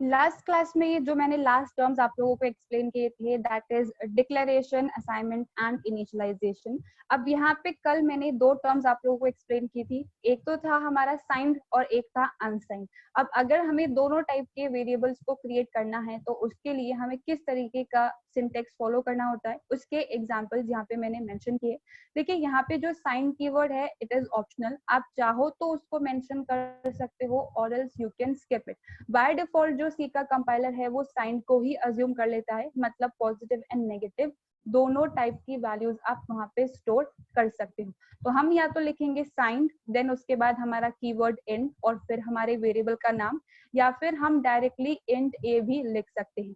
Last class में ये जो मैंने लास्ट टर्म्स आप लोगों को एक्सप्लेन किए थे, that is declaration, assignment and initialization. अब यहाँ पे कल मैंने दो टर्म्स आप लोगों को एक्सप्लेन की थी, एक तो था हमारा साइंड और एक था अनसाइंड। अब अगर हमें दोनों टाइप के वेरिएबल्स को क्रिएट करना है तो उसके लिए हमें किस तरीके का सिंटेक्स फॉलो करना होता है, उसके एग्जाम्पल्स यहाँ पे मैंने मेंशन किए। देखिए यहाँ पे जो साइंड कीवर्ड है इट इज ऑप्शनल, आप चाहो तो उसको मेंशन कर सकते हो और else you can skip it. By default जो सी का कंपाइलर है वो साइन को ही अज्यूम कर लेता है, मतलब पॉजिटिव एंड नेगेटिव दोनों टाइप की वैल्यूज आप वहां पे स्टोर कर सकते हो। तो हम या तो लिखेंगे साइन, देन उसके बाद हमारा कीवर्ड इंट और फिर हमारे वेरिएबल का नाम, या फिर हम डायरेक्टली इंट ए भी लिख सकते हैं।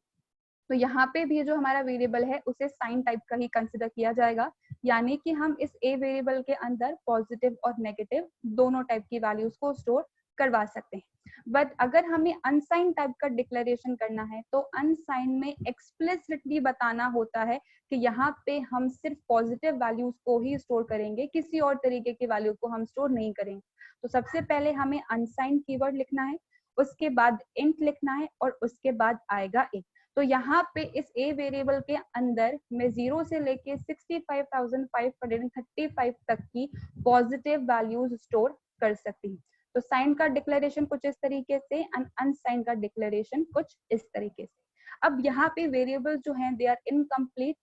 तो यहाँ पे भी जो हमारा वेरिएबल है उसे साइन टाइप का ही कंसिडर किया जाएगा, यानी कि हम इस ए वेरिएबल के अंदर पॉजिटिव और नेगेटिव दोनों टाइप की वैल्यूज को स्टोर करवा सकते हैं। बट अगर हमें अनसाइन टाइप का डिक्लेरेशन करना है तो अनसाइन में एक्सप्लिसिटली बताना होता है कि यहाँ पे हम सिर्फ पॉजिटिव वैल्यूज को ही स्टोर करेंगे, किसी और तरीके की वैल्यू को हम स्टोर नहीं करेंगे। तो सबसे पहले हमें अनसाइन कीवर्ड लिखना है, उसके बाद इंट लिखना है और उसके बाद आएगा ए। तो यहाँ पे इस ए वेरिएबल के अंदर मैं 0 से लेके 65,535 तक की पॉजिटिव वैल्यूज स्टोर कर सकती हूँ। तो साइन का डिक्लेरेशन कुछ इस तरीके से एंड अनसाइन का डिक्लेरेशन कुछ इस तरीके से। अब यहाँ पे वेरिएबल्स जो हैं दे आर इनकम्प्लीट।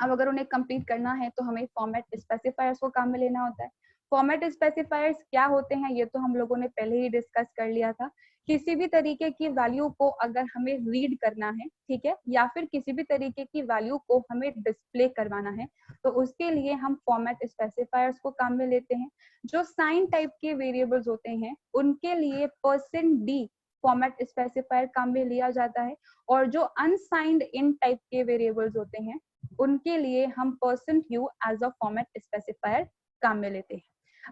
अब अगर उन्हें कंप्लीट करना है तो हमें फॉर्मेट स्पेसिफायर्स को काम में लेना होता है। फॉर्मेट स्पेसिफायर्स क्या होते हैं ये तो हम लोगों ने पहले ही डिस्कस कर लिया था। किसी भी तरीके की वैल्यू को अगर हमें रीड करना है, ठीक है, या फिर किसी भी तरीके की वैल्यू को हमें डिस्प्ले करवाना है तो उसके लिए हम फॉर्मेट स्पेसिफायर्स को काम में लेते हैं। जो साइन टाइप के वेरिएबल्स होते हैं उनके लिए %d फॉर्मेट स्पेसिफायर काम में लिया जाता है, और जो अनसाइंड इन टाइप के वेरिएबल्स होते हैं उनके लिए हम %u as a format specifier काम में लेते हैं।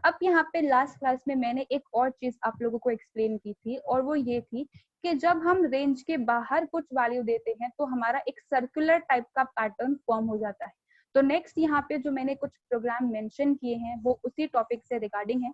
अब यहाँ पे लास्ट क्लास में मैंने एक और चीज आप लोगों को एक्सप्लेन की थी और वो ये थी कि जब हम रेंज के बाहर कुछ वैल्यू देते हैं तो हमारा एक सर्कुलर टाइप का पैटर्न फॉर्म हो जाता है। तो नेक्स्ट यहाँ पे जो मैंने कुछ प्रोग्राम मेंशन किए हैं वो उसी टॉपिक से रिगार्डिंग है।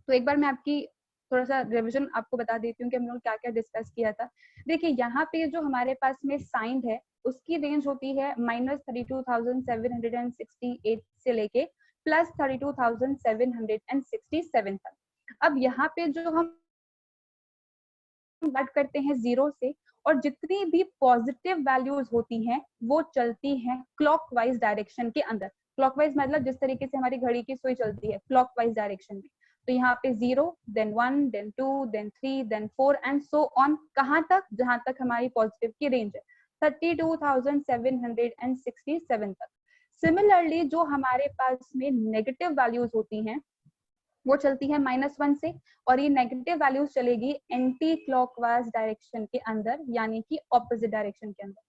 तो एक बार मैं आपकी थोड़ा सा रिविजन आपको बता देती हूँ कि हम लोग क्या क्या डिस्कस किया था। देखिए यहाँ पे जो हमारे पास में साइंड है उसकी रेंज होती है -32,768 से लेके +32,767 तक। अब यहाँ पे जो हम बात करते हैं 0 से, और जितनी भी पॉजिटिव वैल्यूज होती हैं वो चलती हैं क्लॉकवाइज डायरेक्शन के अंदर। क्लॉकवाइज मतलब जिस तरीके से हमारी घड़ी की सुई चलती है क्लॉकवाइज डायरेक्शन में। तो यहाँ पे 0, then 1, then 2, then 3, then 4 and so on, कहाँ तक, जहां तक हमारी पॉजिटिव की रेंज है 32,767 तक। सिमिलरली जो हमारे पास में नेगेटिव वैल्यूज होती हैं वो चलती है -1 से, और ये नेगेटिव वैल्यूज चलेगी एंटी क्लॉकवाइज डायरेक्शन के अंदर, यानी कि ऑपोजिट डायरेक्शन के अंदर।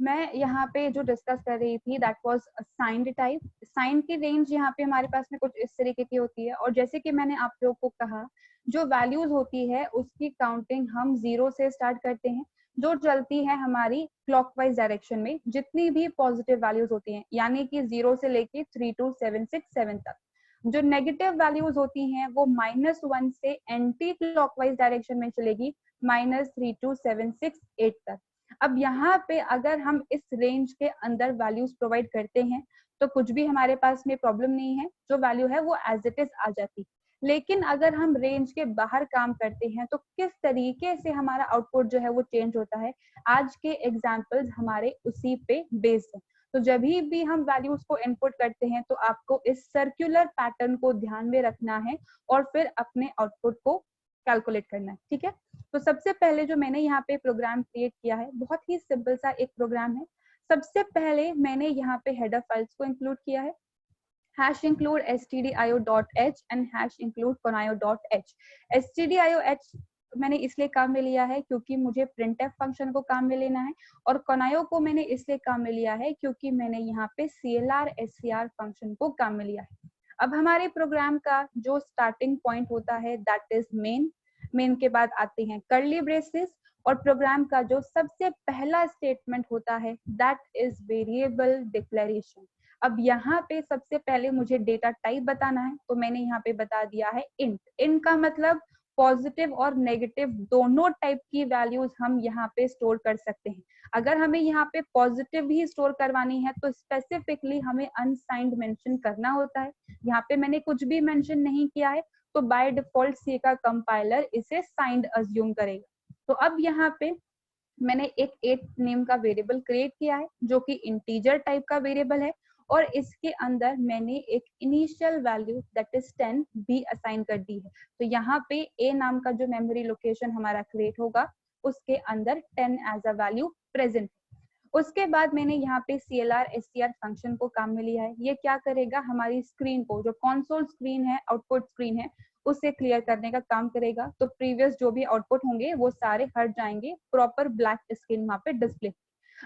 मैं यहाँ पे जो डिस्कस कर रही थी that was signed type. Sign की रेंज यहाँ पे हमारे पास में कुछ इस तरीके की होती है, और जैसे कि मैंने आप लोगों को कहा जो वैल्यूज होती है उसकी काउंटिंग हम 0 से स्टार्ट करते हैं, जो चलती है हमारी क्लॉकवाइज डायरेक्शन में जितनी भी पॉजिटिव वैल्यूज होती हैं, यानी कि 0 से लेके 32767 तक। जो नेगेटिव वैल्यूज होती हैं वो -1 से एंटी क्लॉकवाइज डायरेक्शन में चलेगी -32768 तक। अब यहाँ पे अगर हम इस रेंज के अंदर वैल्यूज प्रोवाइड करते हैं तो कुछ भी हमारे पास में प्रॉब्लम नहीं है, जो वैल्यू है वो एज इट इज आ जाती। लेकिन अगर हम रेंज के बाहर काम करते हैं तो किस तरीके से हमारा आउटपुट जो है वो चेंज होता है, आज के एग्जाम्पल्स हमारे उसी पे बेस्ड है। तो जब भी हम वैल्यूज को इनपुट करते हैं तो आपको इस सर्कुलर पैटर्न को ध्यान में रखना है और फिर अपने आउटपुट को कैलकुलेट करना है, ठीक है। तो सबसे पहले जो मैंने यहाँ पे प्रोग्राम क्रिएट किया है बहुत ही सिंपल सा एक प्रोग्राम है। सबसे पहले मैंने यहाँ पे हेडर फाइल्स को इंक्लूड किया है, #include stdio.h and #include conio.h। stdio.h मैंने इसलिए काम में लिया है क्योंकि मुझे printf फंक्शन को काम में लेना है, और conio को मैंने इसलिए काम में लिया है क्योंकि मैंने यहाँ पे clr scr फंक्शन को काम में लिया है। अब हमारे प्रोग्राम का जो स्टार्टिंग पॉइंट होता है दैट इज मेन। मेन के बाद आते हैं कर्ली ब्रेसेस, और प्रोग्राम का जो सबसे पहला स्टेटमेंट होता है दैट इज वेरिएबल डिक्लेरेशन। अब यहाँ पे सबसे पहले मुझे डेटा टाइप बताना है, तो मैंने यहाँ पे बता दिया है इंट। इंट का मतलब पॉजिटिव और नेगेटिव दोनों टाइप की वैल्यूज हम यहाँ पे स्टोर कर सकते हैं। अगर हमें यहाँ पे पॉजिटिव भी स्टोर करवानी है तो स्पेसिफिकली हमें अनसाइंड मेंशन करना होता है। यहाँ पे मैंने कुछ भी मेंशन नहीं किया है, तो बाय डिफॉल्ट सी का कंपाइलर इसे साइंड अज्यूम करेगा। तो अब यहाँ पे मैंने एक 8 नेम का वेरिएबल क्रिएट किया है जो कि इंटीजर टाइप का वेरिएबल है, और इसके अंदर मैंने एक इनिशियल वैल्यू दैट इज 10 भी असाइन कर दी है। तो यहाँ पे ए नाम का जो मेमोरी लोकेशन हमारा क्रिएट होगा उसके अंदर 10 एज अ वैल्यू प्रेजेंट। उसके बाद मैंने यहाँ पे CLR STR फंक्शन को काम में लिया है। ये क्या करेगा, हमारी स्क्रीन को, जो कंसोल स्क्रीन है, आउटपुट स्क्रीन है, उसे क्लियर करने का काम करेगा। तो प्रीवियस जो भी आउटपुट होंगे वो सारे हट जाएंगे, प्रॉपर ब्लैक स्क्रीन वहां पे डिस्प्ले।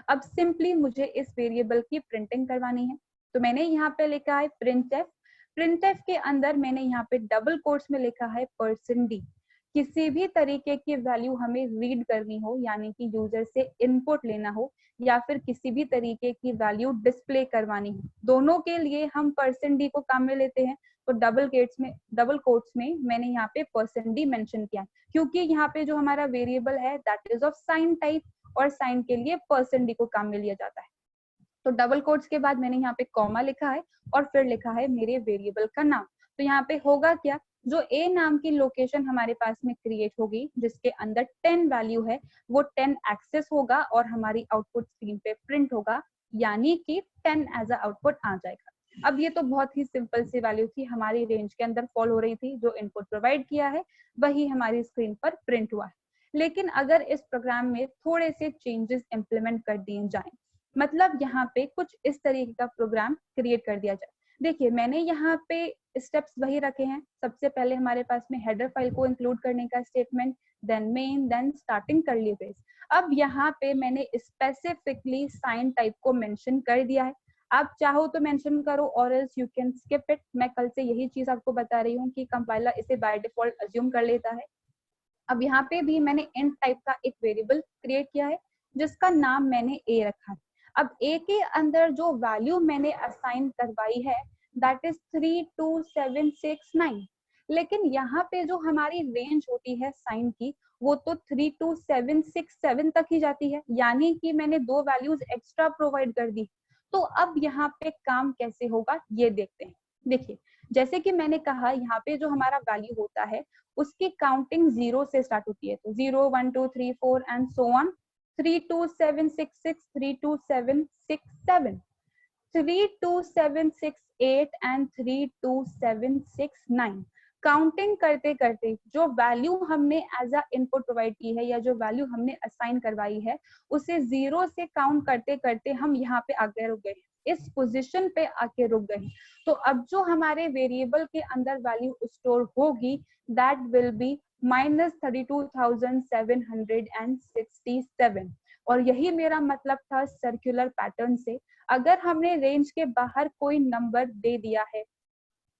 अब सिंपली मुझे इस वेरिएबल की प्रिंटिंग करवानी है, तो मैंने यहाँ पे लिखा है printf। printf के अंदर मैंने यहाँ पे डबल कोट्स में लिखा है %d। किसी भी तरीके की वैल्यू हमें रीड करनी हो, यानी कि यूजर से इनपुट लेना हो, या फिर किसी भी तरीके की वैल्यू डिस्प्ले करवानी हो, दोनों के लिए हम %d को काम में लेते हैं। तो डबल कोट्स में मैंने यहाँ पे %d मेंशन किया, क्योंकि यहाँ पे जो हमारा वेरिएबल है that is of sine type, और साइन के लिए %d को काम में लिया जाता है। तो डबल कोट्स के बाद मैंने यहाँ पे कॉमा लिखा है और फिर लिखा है मेरे वेरिएबल का नाम। तो यहाँ पे होगा क्या, जो ए नाम की लोकेशन हमारे पास में क्रिएट होगी जिसके अंदर 10 वैल्यू है, वो 10 एक्सेस होगा और हमारी आउटपुट स्क्रीन पे प्रिंट होगा, यानी कि 10 एज अ आउटपुट आ जाएगा। अब ये तो बहुत ही सिंपल सी वैल्यू थी, हमारी रेंज के अंदर फॉल हो रही थी, जो इनपुट प्रोवाइड किया है वही हमारी स्क्रीन पर प्रिंट हुआ है। लेकिन अगर इस प्रोग्राम में थोड़े से चेंजेस इंप्लीमेंट कर दिए जाएं, मतलब यहाँ पे कुछ इस तरीके का प्रोग्राम क्रिएट कर दिया जाए। देखिए मैंने यहाँ पे स्टेप्स वही रखे हैं। सबसे पहले हमारे पास में हेडर फाइल को इंक्लूड करने का statement, then main, then starting curly brace. अब यहाँ पे मैंने स्पेसिफिकली साइन टाइप को मेंशन कर दिया है। आप चाहो तो मेंशन करो और else you can skip it. मैं कल से यही चीज आपको बता रही हूँ कि कंपाइलर इसे बाय डिफॉल्ट अज्यूम कर लेता है। अब यहाँ पे भी मैंने इंट टाइप का एक वेरिएबल क्रिएट किया है जिसका नाम मैंने ए रखा है। अब ए के अंदर जो वैल्यू मैंने असाइन करवाई है दैट इज 32769, लेकिन यहाँ पे जो हमारी रेंज होती है साइन की वो तो 32767 तक ही जाती है, यानी कि मैंने 2 वैल्यूज एक्स्ट्रा प्रोवाइड कर दी। तो अब यहाँ पे काम कैसे होगा ये देखते हैं। देखिए जैसे कि मैंने कहा यहाँ पे जो हमारा वैल्यू होता है उसकी काउंटिंग 0 से स्टार्ट होती है, तो 0 1 2 3 4 and so on, 32766 32767 32768 and 32769। Counting करते करते जो वैल्यू हमने एज अ इनपुट प्रोवाइड की है या जो वैल्यू हमने असाइन करवाई है उसे 0 से काउंट करते करते हम यहाँ पे आगे रुक गए, इस पोजीशन पे आके रुक गए। तो अब जो हमारे वेरिएबल के अंदर वैल्यू स्टोर होगी दैट विल बी -32,767, और यही मेरा मतलब था सर्कुलर पैटर्न से। अगर हमने रेंज के बाहर कोई नंबर दे दिया है,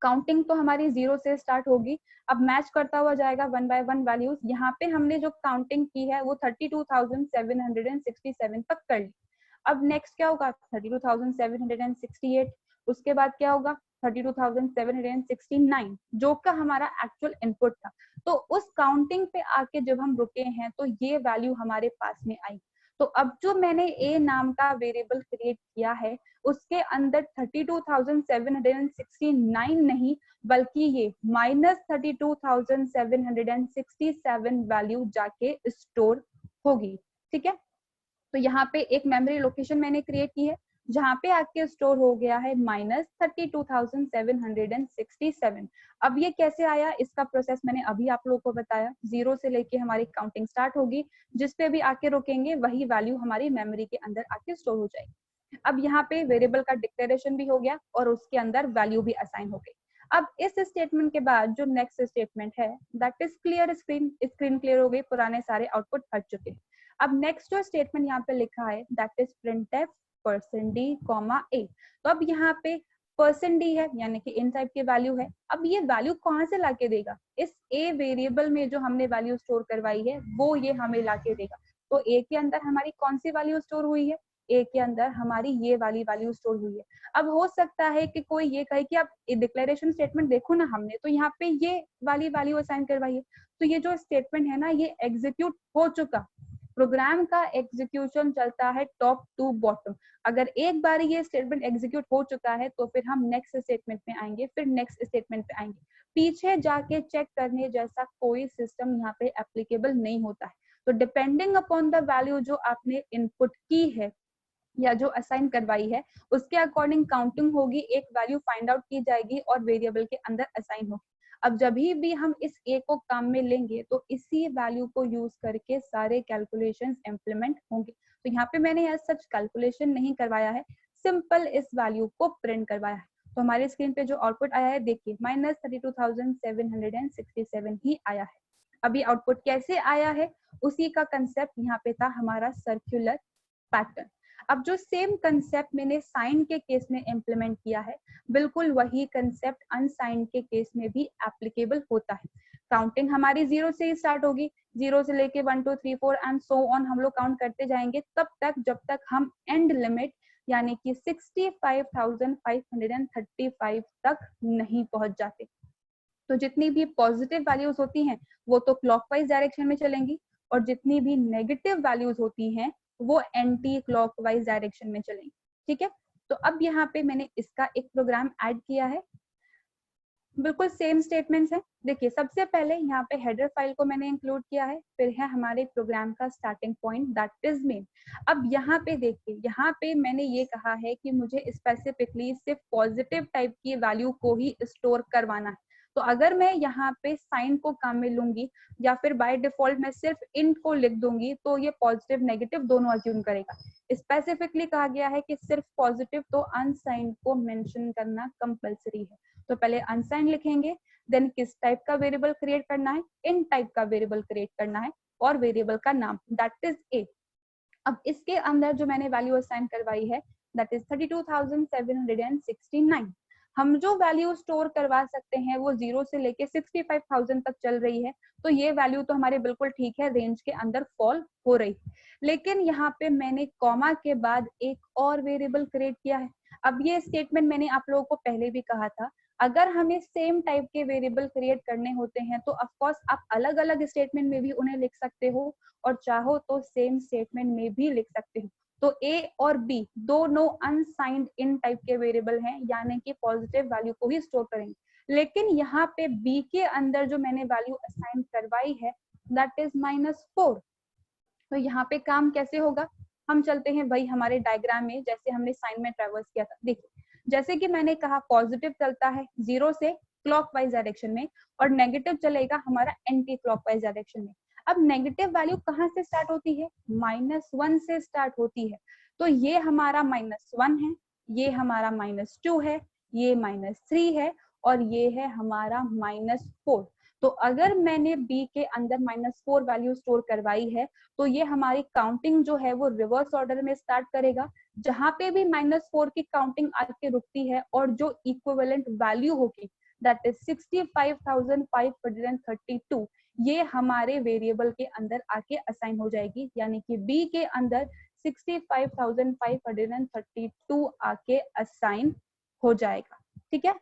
काउंटिंग तो हमारी 0 से स्टार्ट होगी, अब मैच करता हुआ जाएगा 1 बाय 1 वैल्यूज। यहाँ पे हमने जो काउंटिंग की है वो 32,767 तक कर ली। अब नेक्स्ट क्या होगा, 32,768, उसके बाद क्या होगा 32,769 जो का हमारा एक्चुअल इनपुट था। तो उस काउंटिंग पे आके जब हम रुके हैं तो ये वैल्यू हमारे पास में आई। तो अब जो मैंने ए नाम का वेरिएबल क्रिएट किया है उसके अंदर 32,769 नहीं बल्कि ये -32,767 वैल्यू जाके स्टोर होगी। ठीक है, तो यहाँ पे एक मेमोरी लोकेशन मैंने क्रिएट की है जहाँ पे आके स्टोर हो गया है -32,767। अब ये कैसे आया, इसका प्रोसेस मैंने अभी आप लोगों को बताया। 0 से लेके हमारी काउंटिंग स्टार्ट होगी, जिस पे भी आके रुकेंगे वही वैल्यू हमारी मेमोरी के अंदर आके स्टोर हो जाएगी। अब यहाँ पे वेरिएबल का डिक्लेरेशन भी हो गया और उसके अंदर वैल्यू भी असाइन हो गई। अब इस स्टेटमेंट के बाद जो नेक्स्ट स्टेटमेंट है that is clear screen. Screen clear हो गई, पुराने सारे आउटपुट हट चुके हैं। अब नेक्स्ट जो स्टेटमेंट यहाँ पे लिखा है that is printf %d, a। तो अब यहाँ पे %d है यानी कि इन टाइप की वैल्यू है। अब ये वैल्यू कहाँ से लाके देगा, इस a वेरिएबल में जो हमने वैल्यू स्टोर करवाई है वो ये हमें लाके देगा। तो a के अंदर हमारी कौन सी वैल्यू स्टोर हुई है, ए के अंदर हमारी ये वाली वैल्यू स्टोर हुई है। अब हो सकता है कि कोई ये कहे कि आप डिक्लेरेशन स्टेटमेंट देखो ना, हमने तो यहाँ पे ये वाली वैल्यू असाइन करवाई है, तो ये जो स्टेटमेंट है ना ये एग्जीक्यूट हो चुका। प्रोग्राम का एग्जीक्यूशन चलता है टॉप टू बॉटम। अगर एक बार ये स्टेटमेंट एग्जीक्यूट हो चुका है तो फिर हम नेक्स्ट स्टेटमेंट में आएंगे, फिर नेक्स्ट स्टेटमेंट पे आएंगे। पीछे जाके चेक करने जैसा कोई सिस्टम यहाँ पे एप्लीकेबल नहीं होता है। तो डिपेंडिंग अपॉन द वैल्यू जो आपने इनपुट की है या जो असाइन करवाई है उसके अकॉर्डिंग काउंटिंग होगी, एक वैल्यू फाइंड आउट की जाएगी और वेरिएबल के अंदर असाइन होगी। अब जब भी हम इस ए को काम में लेंगे तो इसी वैल्यू को यूज करके सारे कैलकुलेशंस इंप्लीमेंट होंगे। तो यहाँ पे मैंने एज सच कैलकुलेशन नहीं करवाया है, सिंपल इस वैल्यू को प्रिंट करवाया है। तो हमारे स्क्रीन पे जो आउटपुट आया है देखिए -32,767 ही आया है। अभी आउटपुट कैसे आया है उसी का कंसेप्ट यहाँ पे था हमारा सर्कुलर पैटर्न। अब जो सेम कंसेप्ट मैंने साइन के केस में इम्प्लीमेंट किया है बिल्कुल वही कंसेप्ट अनसाइन के केस में भी एप्लीकेबल होता है। काउंटिंग हमारी 0 से ही स्टार्ट होगी, 0 से लेके 1 2 3 4 एंड सो ऑन हम लोग काउंट करते जाएंगे तब तक जब तक हम एंड लिमिट यानी कि 65,535 तक नहीं पहुंच जाते। तो जितनी भी पॉजिटिव वैल्यूज होती हैं वो तो क्लॉकवाइज डायरेक्शन में चलेंगी और जितनी भी नेगेटिव वैल्यूज होती हैं वो एंटी क्लॉकवाइज डायरेक्शन में चलेंगी। ठीक है, तो अब यहाँ पे मैंने इसका एक प्रोग्राम ऐड किया है, बिल्कुल सेम स्टेटमेंट्स हैं। देखिए सबसे पहले यहाँ पे हेडर फाइल को मैंने इंक्लूड किया है, फिर है हमारे प्रोग्राम का starting point that is main. अब यहाँ पे देखिए, यहाँ पे मैंने ये कहा है कि मुझे स्पेसिफिकली सिर्फ पॉजिटिव टाइप की वैल्यू को ही स्टोर करवाना है। तो अगर मैं यहाँ पे साइन को काम में लूंगी या फिर बाय डिफॉल्ट मैं सिर्फ इंट को लिख दूंगी तो ये पॉजिटिव नेगेटिव दोनों अज्यूम करेगा। स्पेसिफिकली कहा गया है कि सिर्फ पॉजिटिव तो अनसाइन को मेंशन करना कंपलसरी है। तो पहले अनसाइन लिखेंगे, देन किस टाइप का वेरिएबल क्रिएट करना है, इन टाइप का वेरिएबल क्रिएट करना है और वेरिएबल का नाम दैट इज ए। अब इसके अंदर जो मैंने वैल्यू असाइन करवाई है दैट इज 32,769। हम जो वैल्यू स्टोर करवा सकते हैं वो 0 से लेके 65,000 तक चल रही है, तो ये वैल्यू तो हमारे बिल्कुल ठीक है, रेंज के अंदर फॉल हो रही है। लेकिन यहाँ पे मैंने कॉमा के बाद एक और वेरिएबल क्रिएट किया है। अब ये स्टेटमेंट मैंने आप लोगों को पहले भी कहा था, अगर हमें सेम टाइप के वेरिएबल क्रिएट करने होते हैं तो ऑफकोर्स आप अलग अलग स्टेटमेंट में भी उन्हें लिख सकते हो और चाहो तो सेम स्टेटमेंट में भी लिख सकते हो। तो ए और बी दोनों अनसाइंड इन टाइप के वेरिएबल हैं, यानी कि पॉजिटिव वैल्यू को ही स्टोर करेंगे। लेकिन यहाँ पे बी के अंदर जो मैंने वैल्यू असाइन करवाई है दैट इज -4। तो यहाँ पे काम कैसे होगा, हम चलते हैं भाई हमारे डायग्राम में, जैसे हमने साइन में ट्रेवर्स किया था। देखिए जैसे कि मैंने कहा पॉजिटिव चलता है 0 से क्लॉकवाइज डायरेक्शन में और नेगेटिव चलेगा हमारा एंटी क्लॉकवाइज डायरेक्शन में। अब नेगेटिव वैल्यू कहाँ से स्टार्ट होती है, -1 से स्टार्ट होती है। तो ये हमारा -1 है, ये हमारा -2 है, ये -3 है और ये है हमारा -4। तो अगर मैंने बी के अंदर -4 वैल्यू स्टोर करवाई है तो ये हमारी काउंटिंग जो है वो रिवर्स ऑर्डर में स्टार्ट करेगा। जहां पे भी -4 की काउंटिंग आके रुकती है और जो इक्विवेलेंट वैल्यू होगी दैट इज 65,532 ये हमारे वेरिएबल के अंदर आके असाइन हो जाएगी, यानी कि बी के अंदर 65,532 आके असाइन हो जाएगा। ठीक है,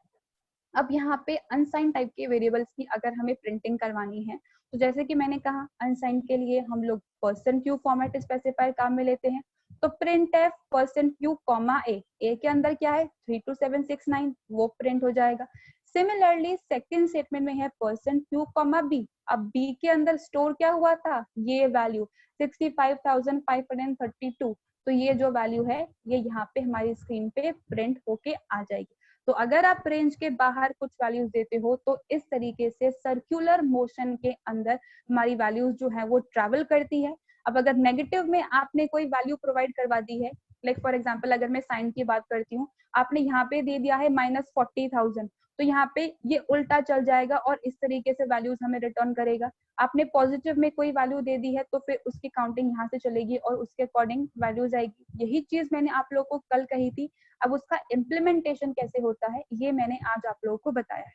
अब यहाँ पे अनसाइन टाइप के वेरिएबल्स की अगर हमें प्रिंटिंग करवानी है तो जैसे कि मैंने कहा अनसाइन के लिए हम लोग %q फॉर्मेट स्पेसिफायर काम में लेते हैं। तो प्रिंट एफ %q कॉमा ए के अंदर क्या है 32769 वो प्रिंट हो जाएगा। सिमिलरली सेकंड स्टेटमेंट में है %q कॉमा बी। अब बी के अंदर स्टोर क्या हुआ था, ये वैल्यू 65,532। तो ये जो वैल्यू है ये यहाँ पे हमारी स्क्रीन पे प्रिंट होके आ जाएगी। तो अगर आप रेंज के बाहर कुछ वैल्यूज देते हो तो इस तरीके से सर्कुलर मोशन के अंदर हमारी वैल्यूज जो है वो ट्रैवल करती है। अब अगर नेगेटिव में आपने कोई वैल्यू प्रोवाइड करवा दी है, लाइक फॉर एग्जांपल अगर मैं साइन की बात करती हूँ, आपने यहाँ पे दे दिया है -40,000, तो यहाँ पे ये उल्टा चल जाएगा और इस तरीके से वैल्यूज हमें रिटर्न करेगा। आपने पॉजिटिव में कोई वैल्यू दे दी है तो फिर उसकी काउंटिंग यहाँ से चलेगी और उसके अकॉर्डिंग वैल्यूज आएगी। यही चीज मैंने आप लोगों को कल कही थी। अब उसका इम्प्लीमेंटेशन कैसे होता है ये मैंने आज आप लोगों को बताया है।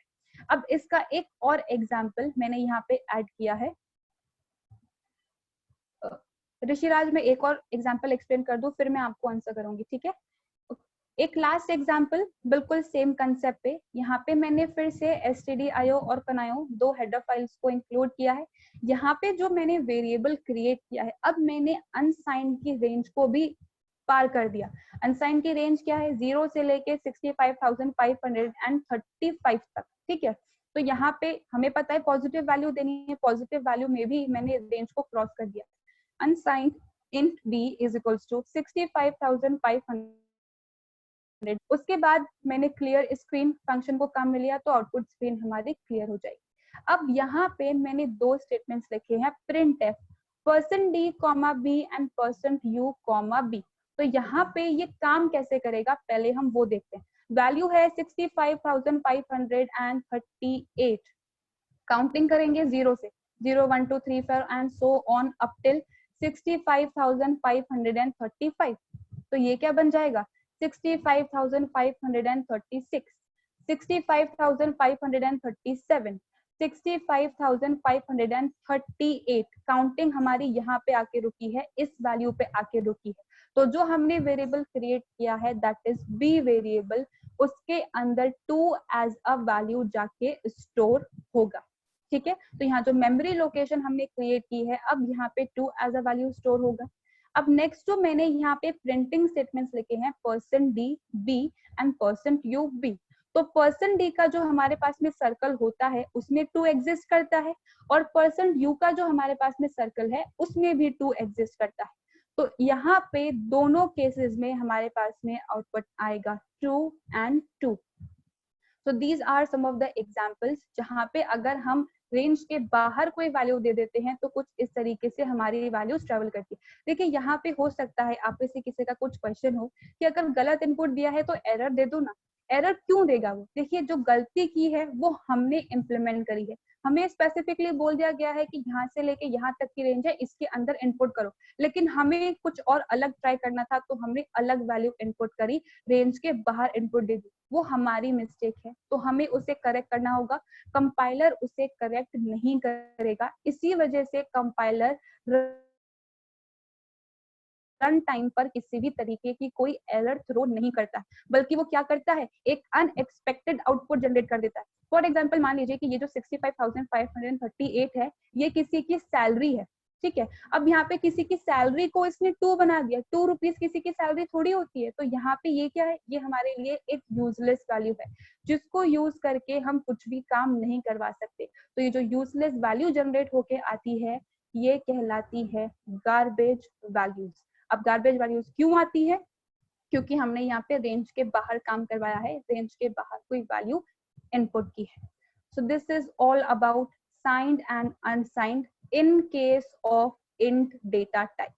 अब इसका एक और एग्जाम्पल मैंने यहाँ पे ऐड किया है। ऋषिराज मैं एक और एग्जाम्पल एक्सप्लेन कर दूं, फिर मैं आपको आंसर करूंगी, ठीक है। एक लास्ट एग्जाम्पल बिल्कुल सेम कंसेप्ट पे, यहाँ पे मैंने फिर से stdio और कनायो दो हेडर फाइल्स को इंक्लूड किया है। यहाँ पे जो मैंने वेरिएबल क्रिएट किया है, अब मैंने अनसाइंड की रेंज को भी पार कर दिया। अनसाइंड की रेंज क्या है, 0 से लेके 65,535 तक, ठीक है। तो यहाँ पे हमें पता है पॉजिटिव वैल्यू देनी है, पॉजिटिव वैल्यू में भी मैंने रेंज को क्रॉस कर दिया। Unsigned int b is equals to 65,500। उसके बाद मैंने क्लियर स्क्रीन फंक्शन को काम में लिया, तो आउटपुट स्क्रीन हमारी क्लियर हो जाएगी। अब यहाँ पे मैंने दो स्टेटमेंट्स लिखे हैं, printf %d, b and %u, b। तो यहाँ पे ये काम कैसे करेगा पहले हम वो देखते हैं। वैल्यू है 65,538, काउंटिंग करेंगे 0 से, 0 1 2 3 4 and so on up till 65,535। तो ये क्या बन जाएगा, 65,536, 65,537, 65,538। काउंटिंग हमारी यहाँ पे आके रुकी है, इस वैल्यू पे आके रुकी है। तो जो हमने वेरिएबल क्रिएट किया है दैट इज बी वेरिएबल, उसके अंदर 2 एज अ वैल्यू जाके स्टोर होगा, ठीक है। तो यहाँ जो मेमोरी लोकेशन हमने क्रिएट की है, अब यहाँ पे 2 एज अ वैल्यू स्टोर होगा। अब नेक्स्ट जो मैंने यहाँ पे प्रिंटिंग स्टेटमेंट्स लिखे हैं, %d b and %u b। तो %d का जो हमारे पास में सर्कल होता है उसमें 2 एग्जिस्ट करता है, और %u का जो हमारे पास में सर्कल है उसमें भी 2 एग्जिस्ट करता है। तो यहाँ पे दोनों केसेस में हमारे पास में आउटपुट आएगा 2 and 2। So these are some of the examples जहाँ पे अगर हम रेंज के बाहर कोई वैल्यू दे देते हैं तो कुछ इस तरीके से हमारी वैल्यूज ट्रेवल करती है। देखिए यहाँ पे हो सकता है आप में से किसी का कुछ क्वेश्चन हो कि अगर गलत इनपुट दिया है तो एरर दे दो ना। एरर क्यों देगा वो, देखिए जो गलती की है वो हमने इम्प्लीमेंट करी है, हमें स्पेसिफिकली बोल दिया गया है कि यहाँ से लेके यहाँ तक की रेंज है, इसके अंदर इनपुट करो, लेकिन हमें कुछ और अलग ट्राई करना था तो हमने अलग वैल्यू इनपुट करी, रेंज के बाहर इनपुट दे दी, वो हमारी मिस्टेक है, तो हमें उसे करेक्ट करना होगा। कंपाइलर उसे करेक्ट नहीं करेगा, इसी वजह से कंपाइलर रन टाइम पर किसी भी तरीके की कोई एरर थ्रो नहीं करता है, बल्कि वो क्या करता है, एक अनएक्सपेक्टेड आउटपुट जनरेट कर देता है। फॉर एग्जांपल मान लीजिए कि ये जो 65,538 है ये किसी की सैलरी है, ठीक है। अब यहाँ पे किसी की सैलरी को इसने 2 बना दिया, 2 रुपीज किसी की सैलरी थोड़ी होती है, तो यहाँ पे ये क्या है, ये हमारे लिए एक यूजलेस वैल्यू है जिसको यूज करके हम कुछ भी काम नहीं करवा सकते। तो ये जो यूजलेस वैल्यू जनरेट होके आती है ये कहलाती है गार्बेज वैल्यूज। अब गार्बेज वैल्यूज क्यों आती है, क्योंकि हमने यहाँ पे रेंज के बाहर काम करवाया है, रेंज के बाहर कोई वैल्यू इनपुट की है। So this is all about signed and unsigned in case of int data type.